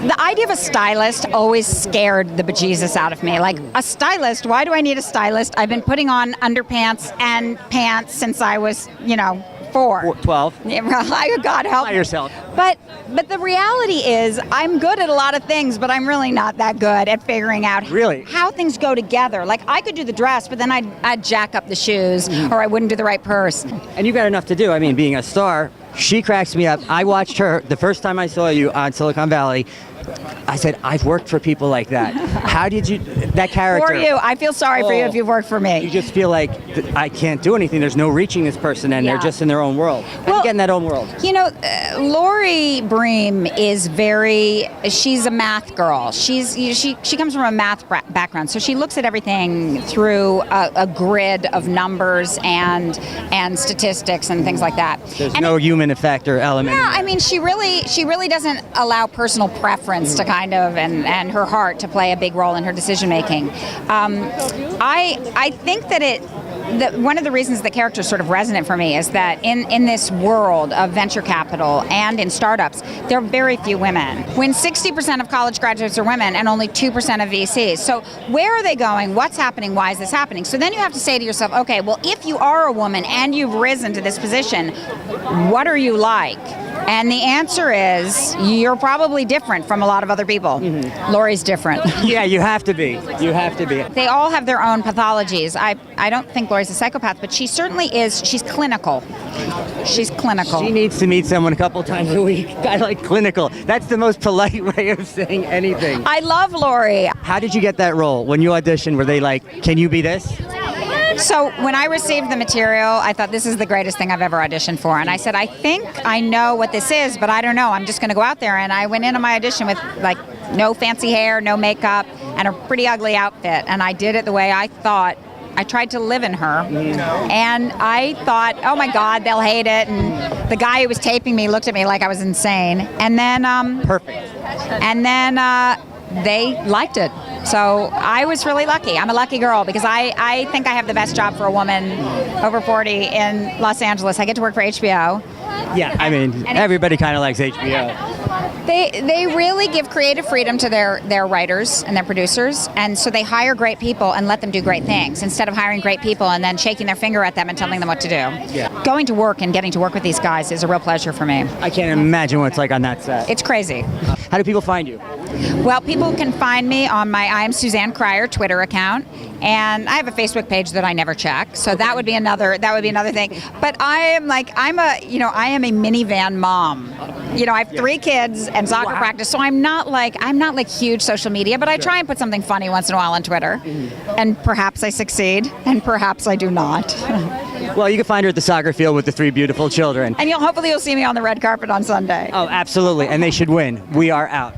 The idea of a stylist always scared the bejesus out of me. Like, a stylist? Why do I need a stylist? I've been putting on underpants and pants since I was, 4. 12. Yeah, well, God help By me. yourself. But the reality is, I'm good at a lot of things, but I'm really not that good at figuring out Really? how things go together. Like, I could do the dress, but then I'd jack up the shoes, or I wouldn't do the right purse. And you've got enough to do. I mean, being a star, she cracks me up. I watched her the first time I saw you on Silicon Valley. I said, I've worked for people like that. How did you, that character? For you, I feel sorry for you if you've worked for me. You just feel like I can't do anything. There's no reaching this person, and they're just in their own world. How do you get in that own world? Lori Bream is she's a math girl. She comes from a math background, so she looks at everything through a grid of numbers and statistics and things like that. There's no human effect or element. Yeah, I mean, she really doesn't allow personal preference to kind of and her heart to play a big role in her decision making. I think that one of the reasons the character is sort of resonant for me is that in this world of venture capital and in startups, there are very few women. When 60% of college graduates are women and only 2% of VCs. So where are they going? What's happening? Why is this happening? So then you have to say to yourself, okay, well, if you are a woman and you've risen to this position, what are you like? And the answer is, you're probably different from a lot of other people. Lori's different. Yeah, you have to be. You have to be. They all have their own pathologies. I don't think Lori's a psychopath, but she certainly is. She's clinical. She's clinical. She needs to meet someone a couple times a week. I like clinical. That's the most polite way of saying anything. I love Lori. How did you get that role? When you auditioned, were they like, can you be this? So when I received the material, I thought, this is the greatest thing I've ever auditioned for. And I said, I think I know what this is, but I don't know. I'm just going to go out there. And I went into my audition with like no fancy hair, no makeup, and a pretty ugly outfit. And I did it the way I thought. I tried to live in her. And I thought, oh my God, they'll hate it. And the guy who was taping me looked at me like I was insane. And then Perfect. And then they liked it. So I was really lucky. I'm a lucky girl because I think I have the best job for a woman over 40 in Los Angeles. I get to work for HBO. Yeah, I mean, everybody kind of likes HBO. They really give creative freedom to their writers and their producers, and so they hire great people and let them do great things instead of hiring great people and then shaking their finger at them and telling them what to do. Yeah. Going to work and getting to work with these guys is a real pleasure for me. I can't imagine what it's like on that set. It's crazy. How do people find you? Well, people can find me on my I am Suzanne Cryer Twitter account, and I have a Facebook page that I never check. So that would be another thing. But I am a minivan mom. I have 3 kids and soccer practice, so I'm not like huge social media, but I try and put something funny once in a while on Twitter. And perhaps I succeed, and perhaps I do not. Well, you can find her at the soccer field with the 3 beautiful children. And hopefully you'll see me on the red carpet on Sunday. Oh, absolutely. And they should win. We are out.